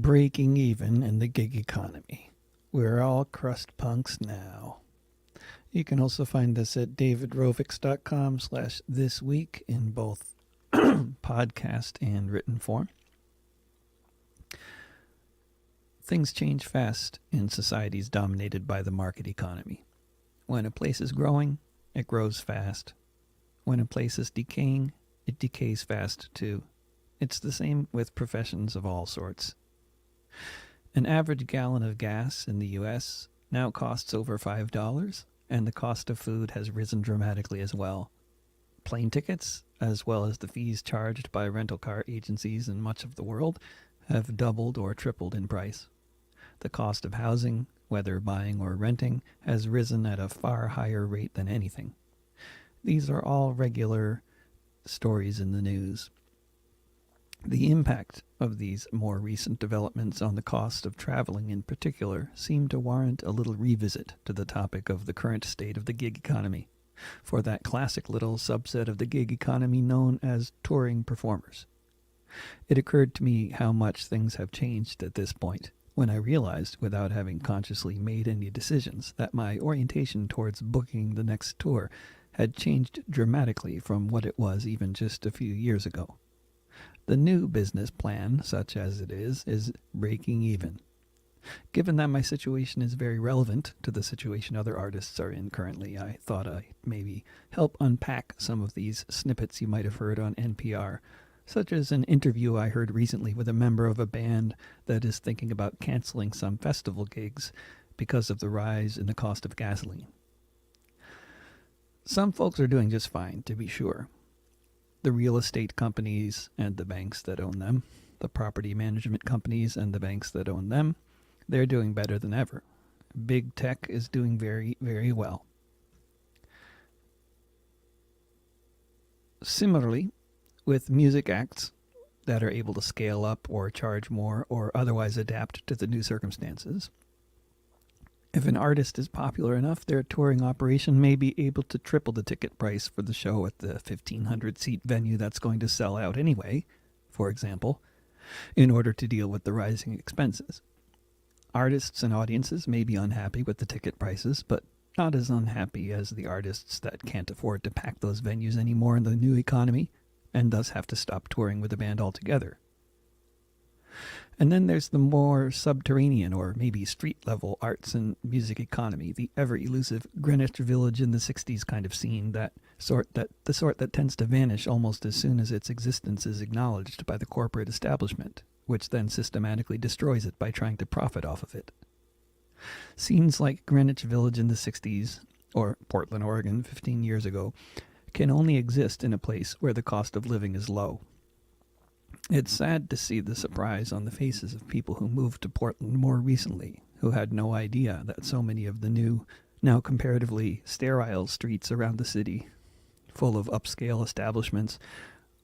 Breaking even in the gig economy. We're all crust punks now. You can also find us at davidrovics.com/thisweek in both podcast and written form. Things change fast in societies dominated by the market economy. When a place is growing, it grows fast. When a place is decaying, it decays fast too. It's the same with professions of all sorts. An average gallon of gas in the U.S. now costs over $5, and the cost of food has risen dramatically as well. Plane tickets, as well as the fees charged by rental car agencies in much of the world, have doubled or tripled in price. The cost of housing, whether buying or renting, has risen at a far higher rate than anything. These are all regular stories in the news. The impact of these more recent developments on the cost of traveling in particular seem to warrant a little revisit to the topic of the current state of the gig economy, for that classic little subset of the gig economy known as touring performers. It occurred to me how much things have changed at this point, when I realized, without having consciously made any decisions, that my orientation towards booking the next tour had changed dramatically from what it was even just a few years ago. The new business plan, such as it is breaking even. Given that my situation is very relevant to the situation other artists are in currently, I thought I'd maybe help unpack some of these snippets you might have heard on NPR, such as an interview I heard recently with a member of a band that is thinking about canceling some festival gigs because of the rise in the cost of gasoline. Some folks are doing just fine, to be sure. The real estate companies and the banks that own them, the property management companies and the banks that own them, they're doing better than ever. Big tech is doing very, very well. Similarly, with music acts that are able to scale up or charge more or otherwise adapt to the new circumstances, if an artist is popular enough, their touring operation may be able to triple the ticket price for the show at the 1,500-seat venue that's going to sell out anyway, for example, in order to deal with the rising expenses. Artists and audiences may be unhappy with the ticket prices, but not as unhappy as the artists that can't afford to pack those venues anymore in the new economy, and thus have to stop touring with the band altogether. And then there's the more subterranean or maybe street-level arts and music economy, the ever-elusive Greenwich Village in the 60s kind of scene, the sort that tends to vanish almost as soon as its existence is acknowledged by the corporate establishment, which then systematically destroys it by trying to profit off of it. Scenes like Greenwich Village in the 60s, or Portland, Oregon 15 years ago, can only exist in a place where the cost of living is low. It's sad to see the surprise on the faces of people who moved to Portland more recently, who had no idea that so many of the new, now comparatively sterile streets around the city, full of upscale establishments,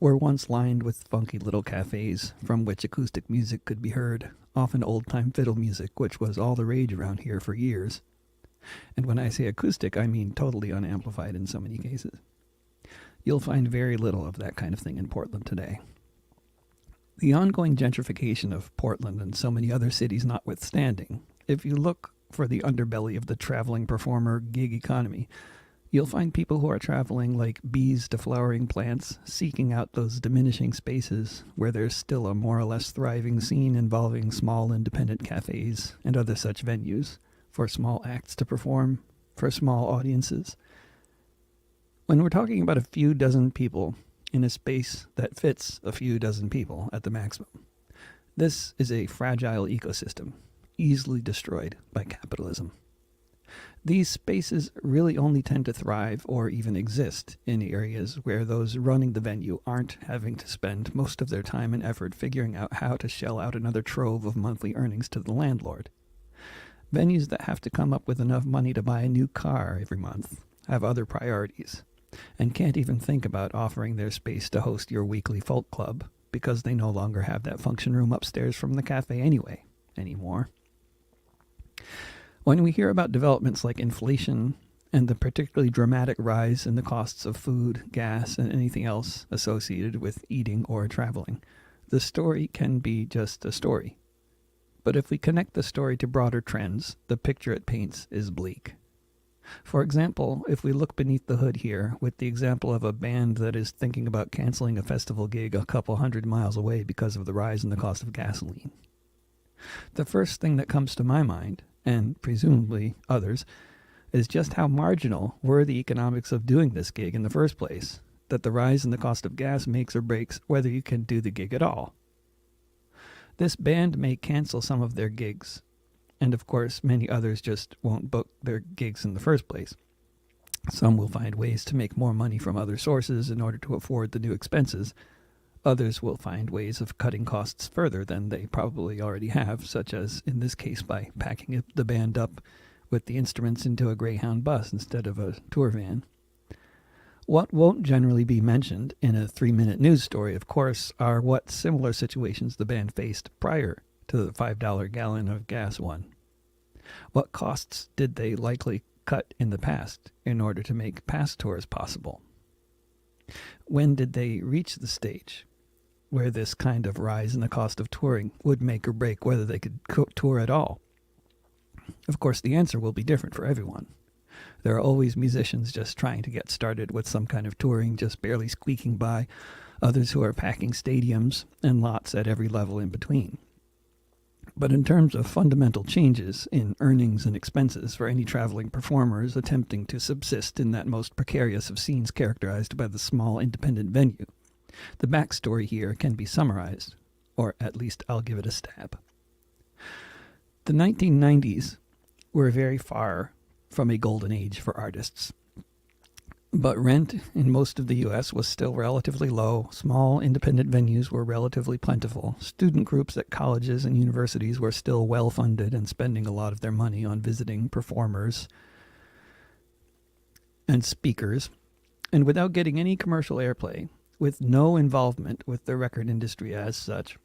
were once lined with funky little cafes from which acoustic music could be heard, often old-time fiddle music, which was all the rage around here for years. And when I say acoustic, I mean totally unamplified in so many cases. You'll find very little of that kind of thing in Portland today. The ongoing gentrification of Portland and so many other cities notwithstanding, if you look for the underbelly of the traveling performer gig economy, you'll find people who are traveling like bees to flowering plants, seeking out those diminishing spaces where there's still a more or less thriving scene involving small independent cafes and other such venues for small acts to perform for small audiences. When we're talking about a few dozen people in a space that fits a few dozen people at the maximum, this is a fragile ecosystem, easily destroyed by capitalism. These spaces really only tend to thrive or even exist in areas where those running the venue aren't having to spend most of their time and effort figuring out how to shell out another trove of monthly earnings to the landlord. Venues that have to come up with enough money to buy a new car every month have other priorities, and can't even think about offering their space to host your weekly folk club because they no longer have that function room upstairs from the cafe anymore. When we hear about developments like inflation and the particularly dramatic rise in the costs of food, gas, and anything else associated with eating or traveling, the story can be just a story. But if we connect the story to broader trends, the picture it paints is bleak. For example, if we look beneath the hood here, with the example of a band that is thinking about canceling a festival gig a couple 100 miles away because of the rise in the cost of gasoline, the first thing that comes to my mind, and presumably others, is just how marginal were the economics of doing this gig in the first place, that the rise in the cost of gas makes or breaks whether you can do the gig at all. This band may cancel some of their gigs, and of course many others just won't book their gigs in the first place. Some will find ways to make more money from other sources in order to afford the new expenses. Others will find ways of cutting costs further than they probably already have, such as in this case by packing the band up with the instruments into a Greyhound bus instead of a tour van. What won't generally be mentioned in a 3-minute news story, of course, are what similar situations the band faced prior to the $5 gallon of gas one. What costs did they likely cut in the past in order to make past tours possible? When did they reach the stage where this kind of rise in the cost of touring would make or break whether they could tour at all? Of course, the answer will be different for everyone. There are always musicians just trying to get started with some kind of touring, just barely squeaking by, others who are packing stadiums and lots at every level in between. But in terms of fundamental changes in earnings and expenses for any traveling performers attempting to subsist in that most precarious of scenes characterized by the small independent venue, the backstory here can be summarized, or at least I'll give it a stab. The 1990s were very far from a golden age for artists. But rent in most of the U.S. was still relatively low, small independent venues were relatively plentiful, student groups at colleges and universities were still well-funded and spending a lot of their money on visiting performers and speakers, and without getting any commercial airplay, with no involvement with the record industry as such,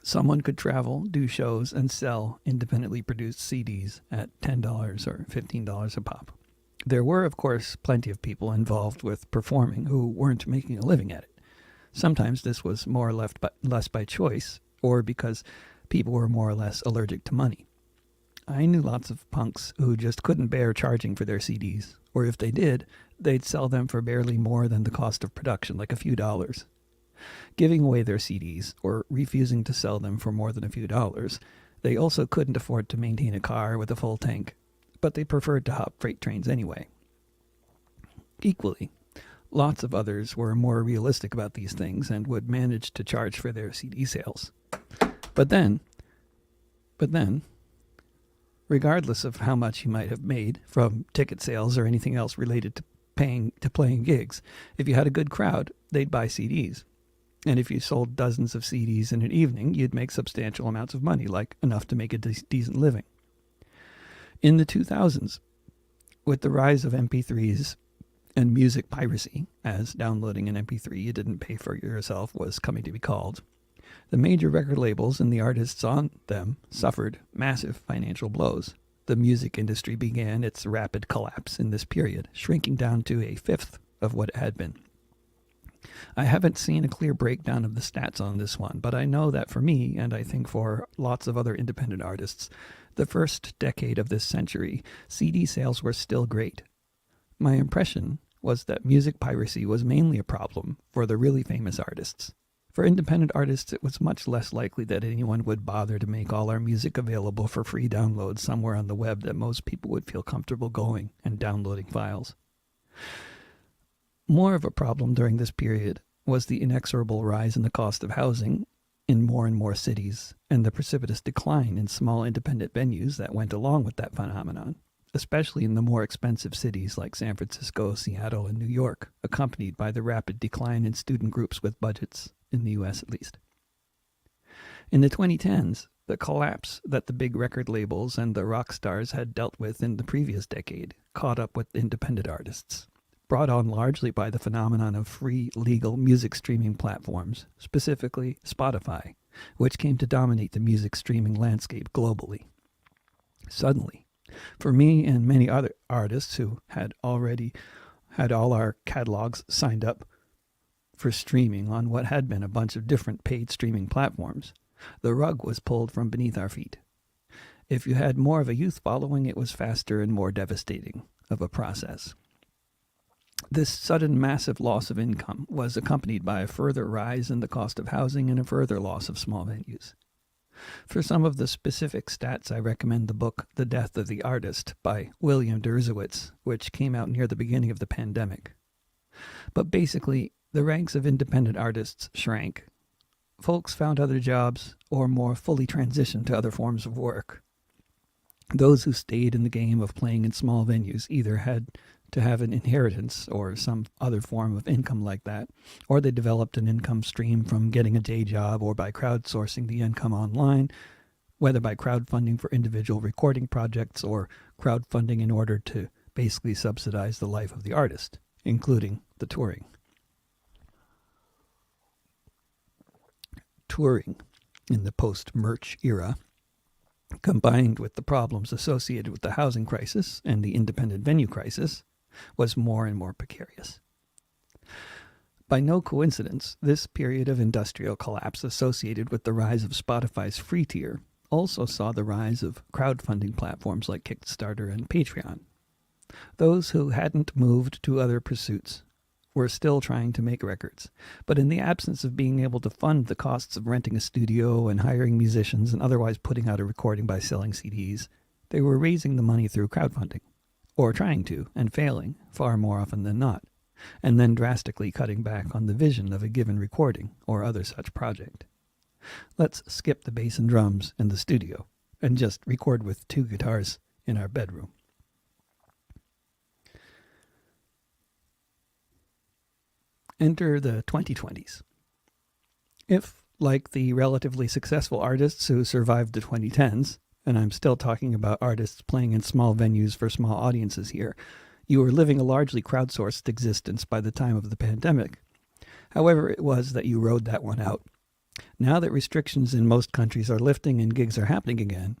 someone could travel, do shows, and sell independently produced CDs at $10 or $15 a pop. There were, of course, plenty of people involved with performing who weren't making a living at it. Sometimes this was more or less by choice, or because people were more or less allergic to money. I knew lots of punks who just couldn't bear charging for their CDs, or if they did, they'd sell them for barely more than the cost of production, like a few dollars. Giving away their CDs, or refusing to sell them for more than a few dollars, they also couldn't afford to maintain a car with a full tank, but they preferred to hop freight trains anyway. Equally, lots of others were more realistic about these things and would manage to charge for their CD sales. But then, regardless of how much he might have made from ticket sales or anything else related to playing gigs, if you had a good crowd, they'd buy CDs. And if you sold dozens of CDs in an evening, you'd make substantial amounts of money, like enough to make a decent living. In the 2000s, with the rise of MP3s and music piracy, as downloading an MP3 you didn't pay for yourself was coming to be called, the major record labels and the artists on them suffered massive financial blows. The music industry began its rapid collapse in this period, shrinking down to a fifth of what it had been. I haven't seen a clear breakdown of the stats on this one, but I know that for me, and I think for lots of other independent artists, the first decade of this century, CD sales were still great. My impression was that music piracy was mainly a problem for the really famous artists. For independent artists, it was much less likely that anyone would bother to make all our music available for free download somewhere on the web that most people would feel comfortable going and downloading files. More of a problem during this period was the inexorable rise in the cost of housing in more and more cities, and the precipitous decline in small independent venues that went along with that phenomenon, especially in the more expensive cities like San Francisco, Seattle, and New York, accompanied by the rapid decline in student groups with budgets, in the US at least. In the 2010s, the collapse that the big record labels and the rock stars had dealt with in the previous decade caught up with independent artists, brought on largely by the phenomenon of free, legal music streaming platforms, specifically Spotify, which came to dominate the music streaming landscape globally. Suddenly, for me and many other artists who had already had all our catalogs signed up for streaming on what had been a bunch of different paid streaming platforms, The rug was pulled from beneath our feet. If you had more of a youth following, it was faster and more devastating of a process. This sudden massive loss of income was accompanied by a further rise in the cost of housing and a further loss of small venues. For some of the specific stats, I recommend the book The Death of the Artist by William Dershowitz, which came out near the beginning of the pandemic. But basically, the ranks of independent artists shrank. Folks found other jobs or more fully transitioned to other forms of work. Those who stayed in the game of playing in small venues either had to have an inheritance or some other form of income like that, or they developed an income stream from getting a day job or by crowdsourcing the income online, whether by crowdfunding for individual recording projects or crowdfunding in order to basically subsidize the life of the artist, including the touring. Touring in the post-merch era, combined with the problems associated with the housing crisis and the independent venue crisis, was more and more precarious. By no coincidence, this period of industrial collapse associated with the rise of Spotify's free tier also saw the rise of crowdfunding platforms like Kickstarter and Patreon. Those who hadn't moved to other pursuits were still trying to make records, but in the absence of being able to fund the costs of renting a studio and hiring musicians and otherwise putting out a recording by selling CDs, they were raising the money through crowdfunding, or trying to, and failing, far more often than not, and then drastically cutting back on the vision of a given recording or other such project. Let's skip the bass and drums in the studio and just record with 2 guitars in our bedroom. Enter the 2020s. If, like the relatively successful artists who survived the 2010s, and I'm still talking about artists playing in small venues for small audiences here, you were living a largely crowdsourced existence by the time of the pandemic. However it was that you rode that one out. Now that restrictions in most countries are lifting and gigs are happening again,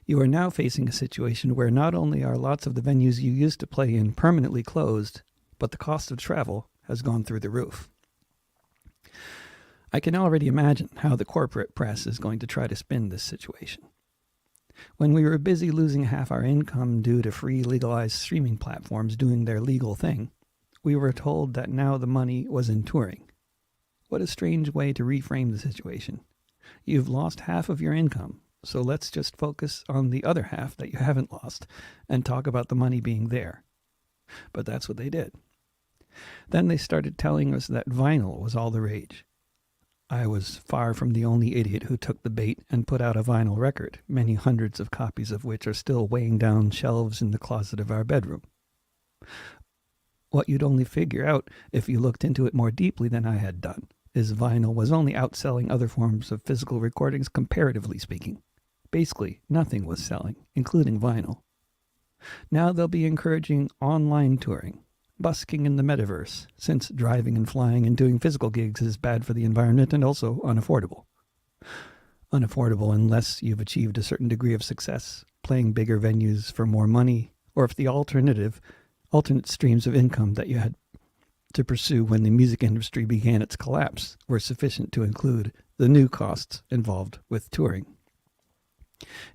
you are now facing a situation where not only are lots of the venues you used to play in permanently closed, but the cost of travel has gone through the roof. I can already imagine how the corporate press is going to try to spin this situation. When we were busy losing half our income due to free legalized streaming platforms doing their legal thing, we were told that now the money was in touring. What a strange way to reframe the situation. You've lost half of your income, so let's just focus on the other half that you haven't lost and talk about the money being there. But that's what they did. Then they started telling us that vinyl was all the rage. I was far from the only idiot who took the bait and put out a vinyl record, many hundreds of copies of which are still weighing down shelves in the closet of our bedroom. What you'd only figure out if you looked into it more deeply than I had done is vinyl was only outselling other forms of physical recordings comparatively speaking. Basically, nothing was selling, including vinyl. Now they'll be encouraging online touring, busking in the metaverse, since driving and flying and doing physical gigs is bad for the environment and also unaffordable. Unaffordable unless you've achieved a certain degree of success, playing bigger venues for more money, or if the alternate streams of income that you had to pursue when the music industry began its collapse were sufficient to include the new costs involved with touring.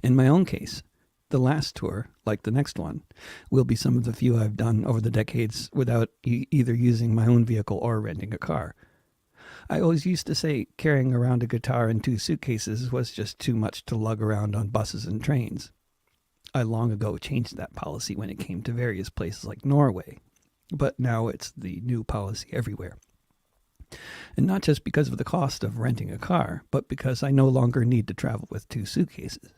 In my own case, the last tour, like the next one, will be some of the few I've done over the decades without either using my own vehicle or renting a car. I always used to say carrying around a guitar and 2 suitcases was just too much to lug around on buses and trains. I long ago changed that policy when it came to various places like Norway, but now it's the new policy everywhere. And not just because of the cost of renting a car, but because I no longer need to travel with 2 suitcases.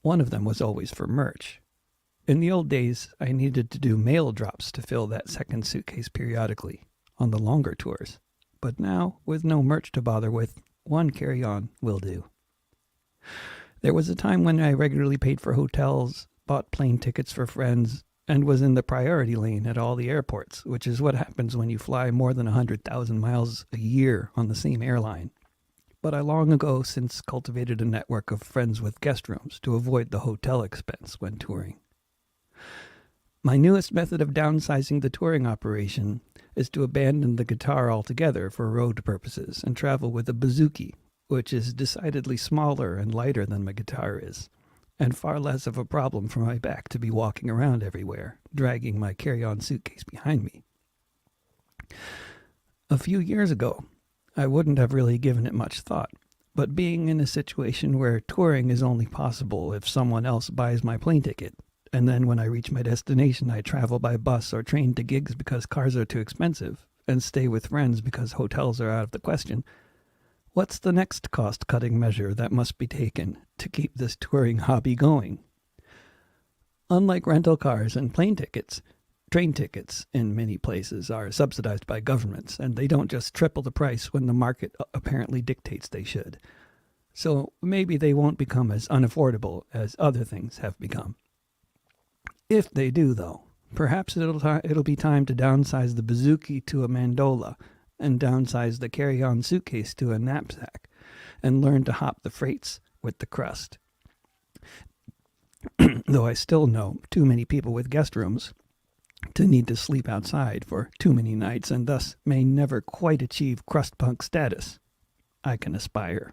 One of them was always for merch. In the old days, I needed to do mail drops to fill that second suitcase periodically on the longer tours. But now, with no merch to bother with, 1 carry-on will do. There was a time when I regularly paid for hotels, bought plane tickets for friends, and was in the priority lane at all the airports, which is what happens when you fly more than 100,000 miles a year on the same airline. But I long ago since cultivated a network of friends with guest rooms to avoid the hotel expense when touring. My newest method of downsizing the touring operation is to abandon the guitar altogether for road purposes and travel with a bouzouki, which is decidedly smaller and lighter than my guitar is, and far less of a problem for my back to be walking around everywhere, dragging my carry-on suitcase behind me. A few years ago, I wouldn't have really given it much thought, but being in a situation where touring is only possible if someone else buys my plane ticket, and then when I reach my destination I travel by bus or train to gigs because cars are too expensive, and stay with friends because hotels are out of the question, what's the next cost-cutting measure that must be taken to keep this touring hobby going? Unlike rental cars and plane tickets, train tickets in many places are subsidized by governments, and they don't just triple the price when the market apparently dictates they should. So maybe they won't become as unaffordable as other things have become. If they do, though, perhaps it'll be time to downsize the bouzouki to a mandola, and downsize the carry-on suitcase to a knapsack, and learn to hop the freights with the Crust. Though I still know too many people with guest rooms to need to sleep outside for too many nights, and thus may never quite achieve crust punk status. I can aspire.